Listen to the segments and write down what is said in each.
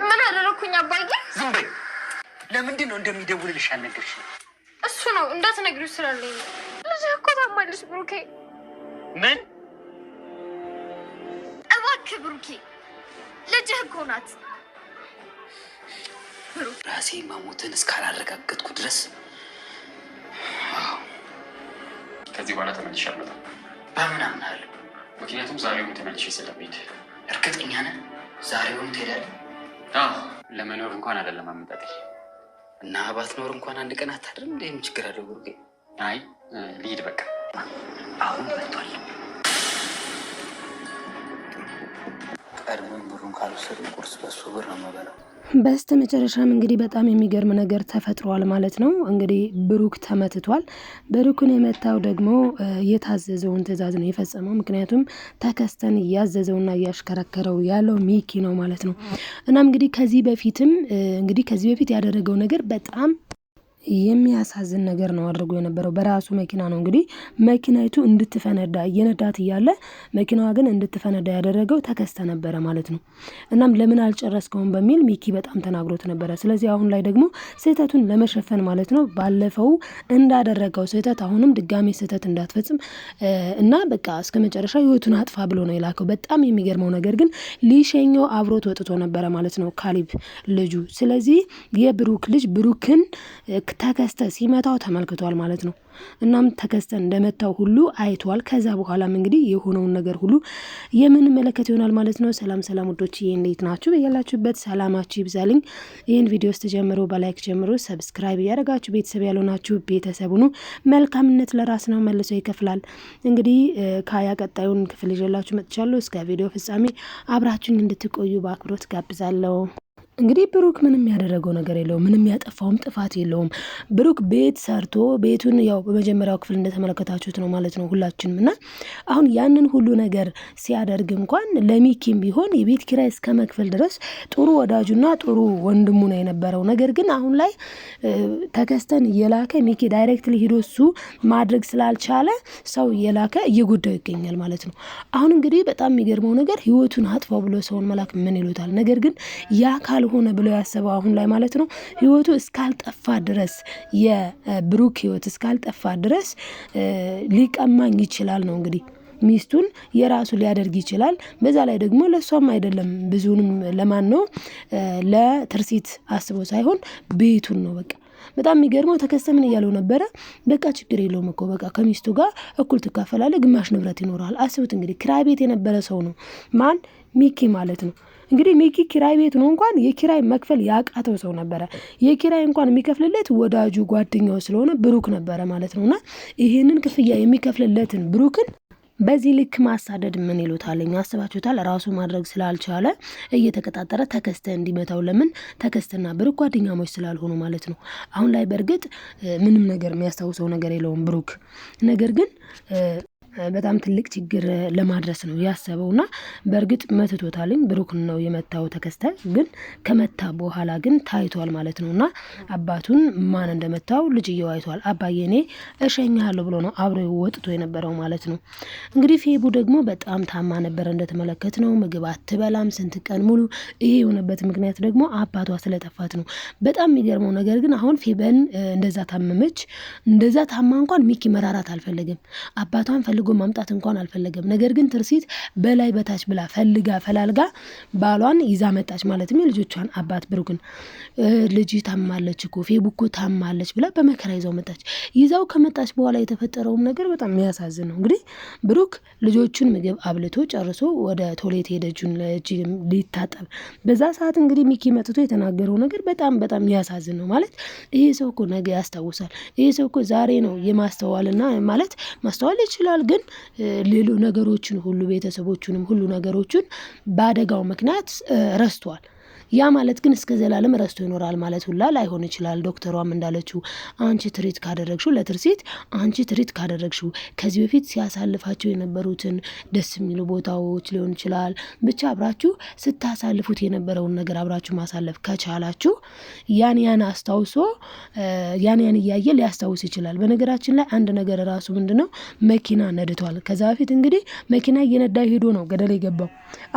ምን አደረኩኝ አባዬ? ዝም በይ። ለምንድን ነው እንደሚደውልልሽ ያልነገርሽ? እሱ ነው እንዳትነግሪው ስላለኝ ነው። ልጅህ እኮ ታማለች ብሩኬ። ምን? እባክህ ብሩኬ፣ ልጅህ እኮ ናት። ራሴ መሞትን እስካላረጋገጥኩ ድረስ ከዚህ በኋላ ተመልሼ አልመጣም። በምን አምናለሁ? ምክንያቱም ዛሬውኑ ተመልሼ ስለምሄድ። እርግጠኛ ነህ? ዛሬውኑ ትሄዳለህ? ለመኖር እንኳን አይደለም አመጣጤ። እና ባትኖር እንኳን አንድ ቀን አታድርም? እንዴም ችግር አለው ብሩኬ? አይ ልሂድ በቃ። አሁን መጥቷል። ቀድሞን ብሩን ካልወሰድን ቁርስ በሱ ብር ነው የምበላው። በስተ መጨረሻም እንግዲህ በጣም የሚገርም ነገር ተፈጥሯል ማለት ነው። እንግዲህ ብሩክ ተመትቷል። ብሩክን የመታው ደግሞ የታዘዘውን ትዕዛዝ ነው የፈጸመው። ምክንያቱም ተከስተን እያዘዘውና እያሽከረከረው ያለው ሚኪ ነው ማለት ነው። እናም እንግዲህ ከዚህ በፊት ያደረገው ነገር በጣም የሚያሳዝን ነገር ነው አድርጎ የነበረው። በራሱ መኪና ነው እንግዲህ መኪናይቱ እንድትፈነዳ እየነዳት እያለ መኪናዋ ግን እንድትፈነዳ ያደረገው ተከስተ ነበረ ማለት ነው። እናም ለምን አልጨረስከውም በሚል ሚኪ በጣም ተናግሮት ነበረ። ስለዚህ አሁን ላይ ደግሞ ስህተቱን ለመሸፈን ማለት ነው ባለፈው እንዳደረገው ስህተት አሁንም ድጋሜ ስህተት እንዳትፈጽም እና በቃ እስከ መጨረሻ ህይወቱን አጥፋ ብሎ ነው የላከው። በጣም የሚገርመው ነገር ግን ሊሸኘው አብሮት ወጥቶ ነበረ ማለት ነው ካሊብ ልጁ። ስለዚህ የብሩክ ልጅ ብሩክን ተከስተ ሲመታው ተመልክቷል ማለት ነው። እናም ተከስተ እንደመታው ሁሉ አይቷል። ከዛ በኋላም እንግዲህ የሆነውን ነገር ሁሉ የምንመለከት ይሆናል ማለት ነው። ሰላም ውዶች፣ እንዴት ናችሁ? በያላችሁበት ሰላማችሁ ይብዛልኝ። ይህን ቪዲዮ ጀምሮ በላይክ ጀምሮ ሰብስክራይብ እያደረጋችሁ ቤተሰብ ያልሆናችሁ ቤተሰብ ሁኑ። መልካምነት ለራስ ነው መልሶ ይከፍላል። እንግዲህ ከያ ቀጣዩን ክፍል ይዤላችሁ መጥቻለሁ። እስከ ቪዲዮ ፍጻሜ አብራችሁኝ እንድትቆዩ በአክብሮት ጋብዛለሁ። እንግዲህ ብሩክ ምንም ያደረገው ነገር የለውም። ምንም ያጠፋውም ጥፋት የለውም። ብሩክ ቤት ሰርቶ ቤቱን ያው በመጀመሪያው ክፍል እንደተመለከታችሁት ነው ማለት ነው ሁላችንም። እና አሁን ያንን ሁሉ ነገር ሲያደርግ እንኳን ለሚኪም ቢሆን የቤት ኪራይ እስከ መክፈል ድረስ ጥሩ ወዳጁና ጥሩ ወንድሙ ነው የነበረው። ነገር ግን አሁን ላይ ተከስተን እየላከ ሚኪ ዳይሬክትሊ ሂዶ እሱ ማድረግ ስላልቻለ ሰው እየላከ እየጎዳው ይገኛል ማለት ነው። አሁን እንግዲህ በጣም የሚገርመው ነገር ህይወቱን አጥፋው ብሎ ሰውን መላክ ምን ይሉታል? ነገር ግን ያ ሆነ ብሎ ያሰበው አሁን ላይ ማለት ነው ህይወቱ እስካልጠፋ ድረስ የብሩክ ህይወት እስካልጠፋ ድረስ ሊቀማኝ ይችላል ነው እንግዲህ ሚስቱን የራሱ ሊያደርግ ይችላል። በዛ ላይ ደግሞ ለሷም አይደለም ብዙንም ለማን ነው ለትርሲት አስቦ ሳይሆን ቤቱን ነው በቃ። በጣም የሚገርመው ተከስተ ምን እያለው ነበረ? በቃ ችግር የለውም እኮ በቃ ከሚስቱ ጋር እኩል ትካፈላለህ፣ ግማሽ ንብረት ይኖራል። አስቡት እንግዲህ ኪራይ ቤት የነበረ ሰው ነው ማን ሚኪ ማለት ነው። እንግዲህ ሚኪ ኪራይ ቤት ነው እንኳን የኪራይ መክፈል ያቃተው ሰው ነበረ። የኪራይ እንኳን የሚከፍልለት ወዳጁ ጓደኛው ስለሆነ ብሩክ ነበረ ማለት ነውና ይሄንን ክፍያ የሚከፍልለትን ብሩክን በዚህ ልክ ማሳደድ ምን ይሉታልኝ? አስባችሁታል? ራሱ ማድረግ ስላልቻለ እየተቀጣጠረ ተከስተ እንዲመታው። ለምን? ተከስተና ብሩክ ጓደኛሞች ስላልሆኑ ማለት ነው። አሁን ላይ በእርግጥ ምንም ነገር የሚያስታውሰው ነገር የለውም ብሩክ። ነገር ግን በጣም ትልቅ ችግር ለማድረስ ነው ያሰበውና በእርግጥ መትቶታልኝ። ብሩክን ነው የመታው ተከስተ። ግን ከመታ በኋላ ግን ታይቷል ማለት ነውና አባቱን ማን እንደመታው ልጅየው አይቷል። አባዬ እኔ እሸኛለሁ ብሎ ነው አብሮ ወጥቶ የነበረው ማለት ነው። እንግዲህ ፌቡ ደግሞ በጣም ታማ ነበር እንደተመለከት ነው። ምግብ አትበላም ስንት ቀን ሙሉ። ይሄ የሆነበት ምክንያት ደግሞ አባቷ ስለጠፋት ነው። በጣም የሚገርመው ነገር ግን አሁን ፌበን እንደዛ ታመመች፣ እንደዛ ታማ እንኳን ሚኪ መራራት አልፈለገም። አባቷን ፈልጎ ማምጣት እንኳን አልፈለገም። ነገር ግን ትርሲት በላይ በታች ብላ ፈላልጋ ባሏን ይዛ መጣች ማለትም የልጆቿን አባት ብሩክን። ልጅ ታማለች እኮ ፌቡ እኮ ታማለች ብላ በመከራ ይዛው መጣች። ይዛው ከመጣች በኋላ የተፈጠረውም ነገር በጣም የሚያሳዝን ነው። እንግዲህ ብሩክ ልጆቹን ምግብ አብልቶ ጨርሶ ወደ ቶሌት ሄደ እጁን ሊታጠብ። በዛ ሰዓት እንግዲህ ሚኪ መጥቶ የተናገረው ነገር በጣም የሚያሳዝን ነው። ማለት ይሄ ሰው እኮ ነገ ያስታውሳል። ይሄ ሰው እኮ ዛሬ ነው የማስተዋልና ማለት ማስተዋል ይችላል ግን ሌሎ ነገሮችን ሁሉ ቤተሰቦቹንም ሁሉ ነገሮችን በአደጋው ምክንያት ረስቷል። ያ ማለት ግን እስከ ዘላለም ረስቶ ይኖራል ማለት ሁላ ላይሆን ይችላል። ዶክተሯም እንዳለችው አንቺ ትሪት ካደረግሽው ለትርሲት አንቺ ትሪት ካደረግሽው ከዚህ በፊት ሲያሳልፋቸው የነበሩትን ደስ የሚሉ ቦታዎች ሊሆን ይችላል ብቻ አብራችሁ ስታሳልፉት የነበረውን ነገር አብራችሁ ማሳለፍ ከቻላችሁ ያን አስታውሶ ያን እያየ ሊያስታውስ ይችላል። በነገራችን ላይ አንድ ነገር ራሱ ምንድነው መኪና ነድቷል። ከዛ በፊት እንግዲህ መኪና እየነዳ ሄዶ ነው ገደል የገባው።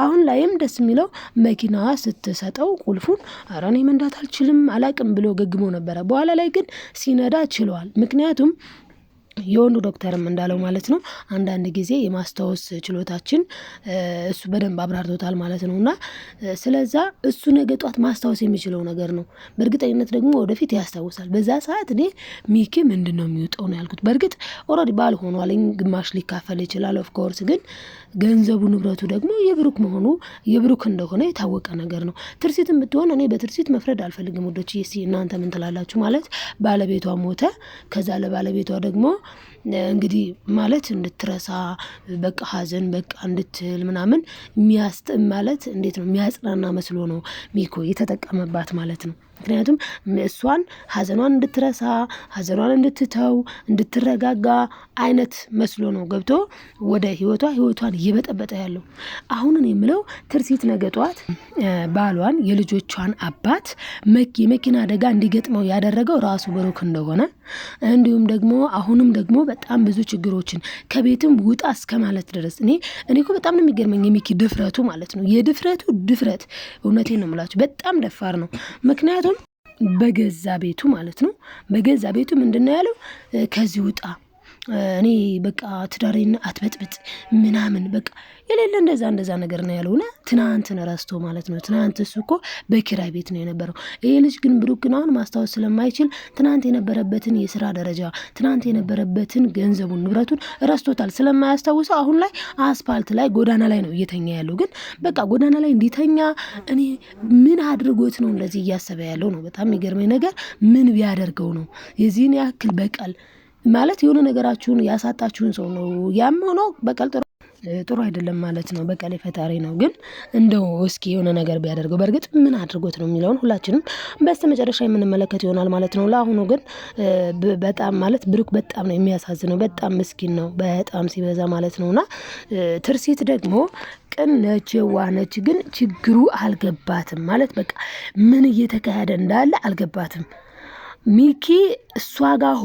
አሁን ላይም ደስ የሚለው መኪና ስትሰጠው ቁልፉን ኧረ እኔ መንዳት አልችልም አላቅም ብሎ ገግሞ ነበረ። በኋላ ላይ ግን ሲነዳ ችሏል። ምክንያቱም የወንዱ ዶክተርም እንዳለው ማለት ነው አንዳንድ ጊዜ የማስታወስ ችሎታችን እሱ በደንብ አብራርቶታል ማለት ነውና ስለዛ እሱ ነገ ጧት ማስታወስ የሚችለው ነገር ነው። በእርግጠኝነት ደግሞ ወደፊት ያስታውሳል። በዛ ሰዓት እኔ ሚኪ ምንድነው የሚውጠው ነው ያልኩት። በእርግጥ ኦልሬዲ ባል ሆኗል፣ ግማሽ ሊካፈል ይችላል ኦፍ ኮርስ። ግን ገንዘቡ ንብረቱ ደግሞ የብሩክ መሆኑ የብሩክ እንደሆነ የታወቀ ነገር ነው። ትርሲትም ብትሆን እኔ በትርሲት መፍረድ አልፈልግም ወዶች። እናንተ ምን ትላላችሁ? ማለት ባለቤቷ ሞተ፣ ከዛ ለባለቤቷ ደግሞ እንግዲህ ማለት እንድትረሳ በቃ ሀዘን በቃ እንድትል ምናምን ማለት እንዴት ነው የሚያጽናና መስሎ ነው ሚኮ የተጠቀመባት ማለት ነው። ምክንያቱም እሷን ሀዘኗን እንድትረሳ ሀዘኗን እንድትተው እንድትረጋጋ አይነት መስሎ ነው ገብቶ ወደ ህይወቷን እየበጠበጠ ያለው። አሁንን የምለው ትርሲት ነገ ጧት ባሏን የልጆቿን አባት የመኪና አደጋ እንዲገጥመው ያደረገው ራሱ ብሩክ እንደሆነ እንዲሁም ደግሞ አሁንም ደግሞ በጣም ብዙ ችግሮችን ከቤትም ውጣ እስከ ማለት ድረስ እኔ እኮ በጣም ነው የሚገርመኝ የሚኪ ድፍረቱ ማለት ነው። ድፍረት እውነቴን ነው የምላችሁ በጣም ደፋር ነው። ምክንያቱም በገዛ ቤቱ ማለት ነው በገዛ ቤቱ ምንድነው ያለው ከዚህ ውጣ እኔ በቃ ትዳሬን አትበጥብጥ ምናምን በቃ የሌለ እንደዛ ነገር ነው ያለውና ትናንትን ረስቶ ማለት ነው። ትናንት እሱ እኮ በኪራይ ቤት ነው የነበረው። ይሄ ልጅ ግን ብሩክ ግን አሁን ማስታወስ ስለማይችል ትናንት የነበረበትን የስራ ደረጃ ትናንት የነበረበትን ገንዘቡን ንብረቱን ረስቶታል። ስለማያስታውሰው አሁን ላይ አስፋልት ላይ ጎዳና ላይ ነው እየተኛ ያለው። ግን በቃ ጎዳና ላይ እንዲተኛ እኔ ምን አድርጎት ነው እንደዚህ እያሰበ ያለው ነው በጣም የሚገርመኝ ነገር። ምን ቢያደርገው ነው የዚህን ያክል በቀል ማለት የሆነ ነገራችሁን ያሳጣችሁን ሰው ነው ያም ሆኖ በቀል ጥሩ አይደለም ማለት ነው። በቀል ፈጣሪ ነው። ግን እንደው እስኪ የሆነ ነገር ቢያደርገው በእርግጥ ምን አድርጎት ነው የሚለውን ሁላችንም በስተመጨረሻ የምንመለከት ይሆናል ማለት ነው። ለአሁኑ ግን በጣም ማለት ብሩክ በጣም ነው የሚያሳዝነው። በጣም ምስኪን ነው በጣም ሲበዛ ማለት ነውና ትርሲት ደግሞ ቅን ነች የዋህ ነች። ግን ችግሩ አልገባትም ማለት በቃ ምን እየተካሄደ እንዳለ አልገባትም። ሚኪ እሷ ጋር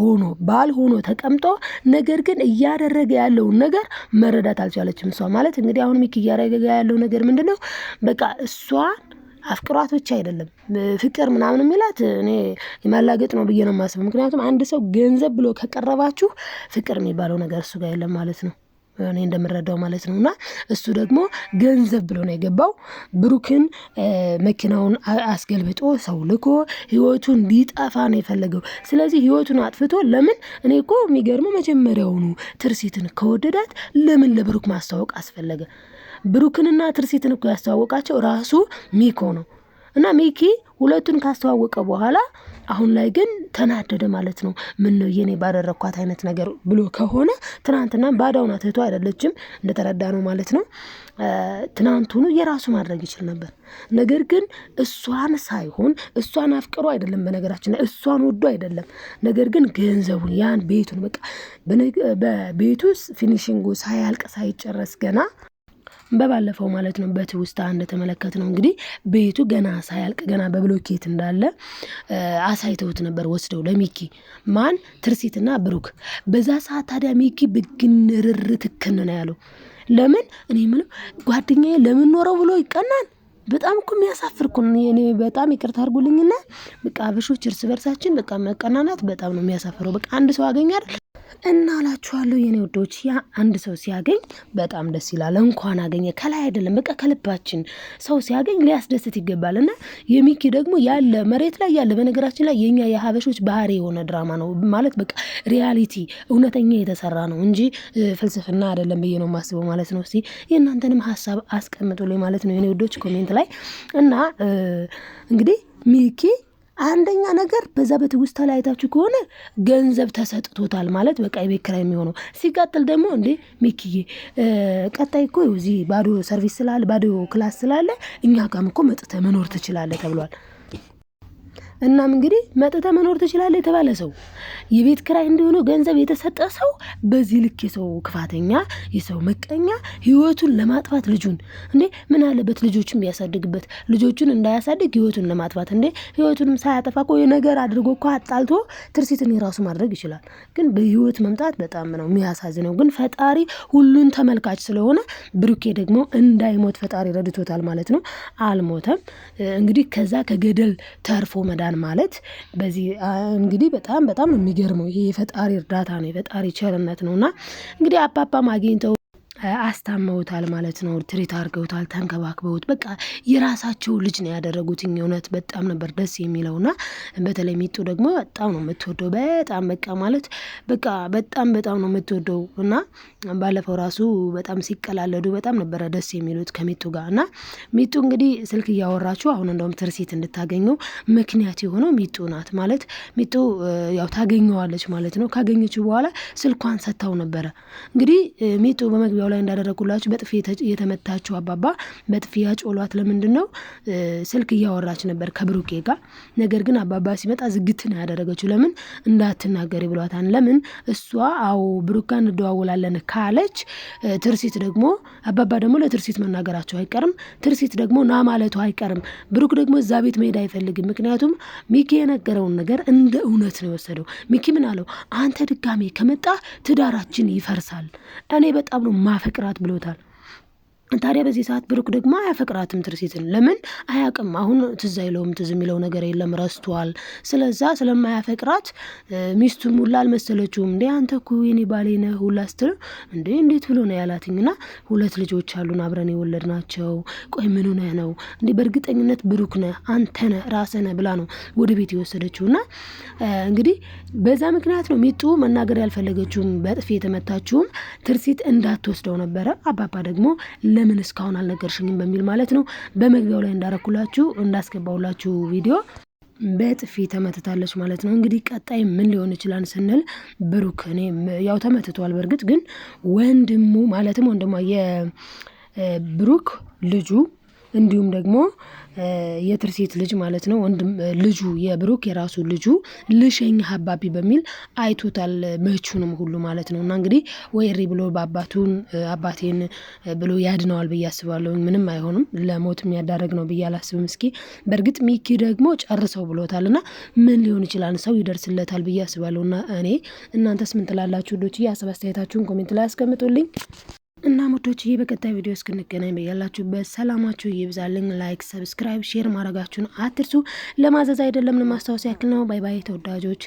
ባል ሆኖ ተቀምጦ ነገር ግን እያደረገ ያለውን ነገር መረዳት አልቻለችም። እሷ ማለት እንግዲህ አሁን ሚኪ እያደረገ ያለው ነገር ምንድነው? በቃ እሷን አፍቅሯት ብቻ አይደለም ፍቅር ምናምን የሚላት እኔ የማላገጥ ነው ብዬ ነው የማስበው። ምክንያቱም አንድ ሰው ገንዘብ ብሎ ከቀረባችሁ ፍቅር የሚባለው ነገር እሱ ጋር የለም ማለት ነው እኔ እንደምረዳው ማለት ነውና እሱ ደግሞ ገንዘብ ብሎ ነው የገባው። ብሩክን መኪናውን አስገልብጦ ሰው ልኮ ህይወቱን ሊጠፋ ነው የፈለገው። ስለዚህ ህይወቱን አጥፍቶ ለምን እኔ እኮ የሚገርመው መጀመሪያውኑ ትርሲትን ከወደዳት ለምን ለብሩክ ማስተዋወቅ አስፈለገ? ብሩክንና ትርሲትን እኮ ያስተዋወቃቸው ራሱ ሚኮ ነው። እና ሚኪ ሁለቱን ካስተዋወቀ በኋላ አሁን ላይ ግን ተናደደ ማለት ነው። ምን ነው የኔ ባደረኳት አይነት ነገር ብሎ ከሆነ ትናንትና ባዳውና እህቱ አይደለችም እንደተረዳ ነው ማለት ነው። ትናንቱኑ የራሱ ማድረግ ይችል ነበር። ነገር ግን እሷን ሳይሆን እሷን አፍቅሮ አይደለም በነገራችን ላይ እሷን ወዶ አይደለም። ነገር ግን ገንዘቡን ያን ቤቱን በቃ በቤቱ ፊኒሺንጉ ሳያልቅ ሳይጨረስ ገና በባለፈው ማለት ነው በትውስታ እንደተመለከት ነው እንግዲህ ቤቱ ገና ሳያልቅ ገና በብሎኬት እንዳለ አሳይተውት ነበር ወስደው ለሚኪ ማን ትርሲትና ብሩክ። በዛ ሰዓት ታዲያ ሚኪ ብግንርር ትክን ነው ያለው። ለምን እኔ ምንም ጓደኛዬ ለምን ኖረው ብሎ ይቀናል። በጣም እኮ የሚያሳፍር እኮ እኔ በጣም ይቅርታ አድርጉልኝና በቃ አብሾች እርስ በርሳችን በቃ መቀናናት በጣም ነው የሚያሳፍረው። በቃ አንድ ሰው አገኛል እና አላችኋለሁ የኔ ወዶች ያ አንድ ሰው ሲያገኝ በጣም ደስ ይላል። እንኳን አገኘ ከላይ አይደለም በቃ ከልባችን ሰው ሲያገኝ ሊያስደስት ይገባልና የሚኪ ደግሞ ያለ መሬት ላይ ያለ በነገራችን ላይ የኛ የሀበሾች ባህሪ የሆነ ድራማ ነው ማለት በቃ ሪያሊቲ እውነተኛ የተሰራ ነው እንጂ ፍልስፍና አይደለም ብዬ ነው የማስበው ማለት ነው። እስቲ የእናንተንም ሀሳብ አስቀምጡልኝ ማለት ነው የኔ ወዶች ኮሜንት ላይ እና እንግዲህ ሚኪ አንደኛ ነገር በዛ በትውስታ ላይ አይታችሁ ከሆነ ገንዘብ ተሰጥቶታል ማለት በቃ የቤት ኪራይ የሚሆነው። ሲቀጥል ደግሞ እንዴ ሚኪዬ ቀጣይ እኮ እዚህ ባዶ ሰርቪስ ስላለ ባዶ ክላስ ስላለ እኛ ጋርም እኮ መጥተህ መኖር ትችላለህ ተብሏል። እናም እንግዲህ መጥተህ መኖር ትችላለህ የተባለ ሰው የቤት ኪራይ እንደሆነ ገንዘብ የተሰጠ ሰው በዚህ ልክ የሰው ክፋተኛ የሰው መቀኛ ህይወቱን ለማጥፋት ልጁን እንዴ ምን አለበት ልጆቹን ቢያሳድግበት ልጆቹን እንዳያሳድግ ህይወቱን ለማጥፋት እንዴ ህይወቱንም ሳያጠፋ እኮ የነገር አድርጎ እኮ አጣልቶ ትርሲትን የራሱ ማድረግ ይችላል። ግን በህይወት መምጣት በጣም ነው የሚያሳዝነው። ግን ፈጣሪ ሁሉን ተመልካች ስለሆነ ብሩኬ ደግሞ እንዳይሞት ፈጣሪ ረድቶታል ማለት ነው። አልሞተም። እንግዲህ ከዛ ከገደል ተርፎ መዳን ማለት በዚህ እንግዲህ በጣም ነው የሚገርመው። ይሄ የፈጣሪ እርዳታ ነው፣ የፈጣሪ ቸርነት ነውና እንግዲህ አባባም አግኝተው አስታመውታል ማለት ነው። ትሪት አድርገውታል፣ ተንከባክበውት በቃ የራሳቸው ልጅ ነው ያደረጉት። እውነት በጣም ነበር ደስ የሚለውና በተለይ ሚጡ ደግሞ በጣም ነው የምትወደው። በጣም በቃ ማለት በቃ በጣም ነው የምትወደው እና ባለፈው ራሱ በጣም ሲቀላለዱ በጣም ነበረ ደስ የሚሉት ከሚጡ ጋር እና ሚጡ እንግዲህ ስልክ እያወራችሁ አሁን እንደውም ትርሲት እንድታገኘው ምክንያት የሆነው ሚጡ ናት ማለት ሚጡ ያው ታገኘዋለች ማለት ነው። ካገኘችው በኋላ ስልኳን ሰጥታው ነበረ። እንግዲህ ሚጡ በመግቢያው ላይ እንዳደረጉላችሁ በጥፊ የተመታችው አባባ በጥፊ ያጮሏት ለምንድን ነው? ስልክ እያወራች ነበር ከብሩኬ ጋር። ነገር ግን አባባ ሲመጣ ዝግት ነው ያደረገችው። ለምን እንዳትናገሪ ብሏታል። ለምን እሷ አዎ ብሩክ ጋር እንደዋወላለን ካለች ትርሲት ደግሞ አባባ ደግሞ ለትርሲት መናገራቸው አይቀርም። ትርሲት ደግሞ ና ማለቱ አይቀርም። ብሩክ ደግሞ እዛ ቤት መሄድ አይፈልግም። ምክንያቱም ሚኪ የነገረውን ነገር እንደ እውነት ነው የወሰደው። ሚኪ ምን አለው? አንተ ድጋሜ ከመጣ ትዳራችን ይፈርሳል፣ እኔ በጣም ነው ማፈቅራት ብሎታል። ታዲያ በዚህ ሰዓት ብሩክ ደግሞ አያፈቅራትም ትርሲትን። ለምን አያውቅም። አሁን ትዝ አይለውም። ትዝ የሚለው ነገር የለም፣ ረስቷል። ስለዛ ስለማያፈቅራት ሚስቱን ሁላ አልመሰለችውም። እንዴ አንተ እኮ የኔ ባሌ ነህ ሁላ ስትለው እንዴ እንዴት ብሎ ነው ያላትኝና 2 ልጆች አሉን አብረን የወለድ ናቸው። ቆይ ምን ሆነህ ነው እንዴ? በእርግጠኝነት ብሩክ ነህ አንተ ነህ ራስህ ነህ ብላ ነው ወደ ቤት የወሰደችውና እንግዲህ በዛ ምክንያት ነው ሚጡ መናገር ያልፈለገችውም በጥፊ የተመታችውም ትርሲት እንዳትወስደው ነበረ። አባባ ደግሞ ለምን እስካሁን አልነገርሽኝም በሚል ማለት ነው በመግቢያው ላይ እንዳስገባውላችሁ ቪዲዮ በጥፊ ተመትታለች ማለት ነው። እንግዲህ ቀጣይ ምን ሊሆን ይችላል ስንል ብሩክ እኔ ያው ተመትቷል። በእርግጥ ግን ወንድሙ ማለትም ወንድሟ የብሩክ ልጁ እንዲሁም ደግሞ የትርሲት ልጅ ማለት ነው ወንድም ልጁ የብሩክ የራሱ ልጁ ልሸኝ ሀባቢ በሚል አይቶታል መቹንም ሁሉ ማለት ነው። እና እንግዲህ ወይሪ ብሎ አባቴን ብሎ ያድነዋል ብዬ አስባለሁ። ምንም አይሆንም፣ ለሞት የሚያዳረግ ነው ብዬ አላስብም። እስኪ በእርግጥ ሚኪ ደግሞ ጨርሰው ብሎታል እና ምን ሊሆን ይችላል ሰው ይደርስለታል ብዬ አስባለሁ። እና እናንተስ ምን ትላላችሁ? ዶች ሀሳብ አስተያየታችሁን ኮሜንት ላይ አስቀምጡልኝ። እና ሞዶችዬ በቀጣይ ቪዲዮ እስክንገናኝ በያላችሁበት ሰላማችሁ ይብዛልኝ። ላይክ፣ ሰብስክራይብ፣ ሼር ማድረጋችሁን አትርሱ። ለማዘዝ አይደለም ለማስታወስ ያክል ነው። ባይ ባይ ተወዳጆች።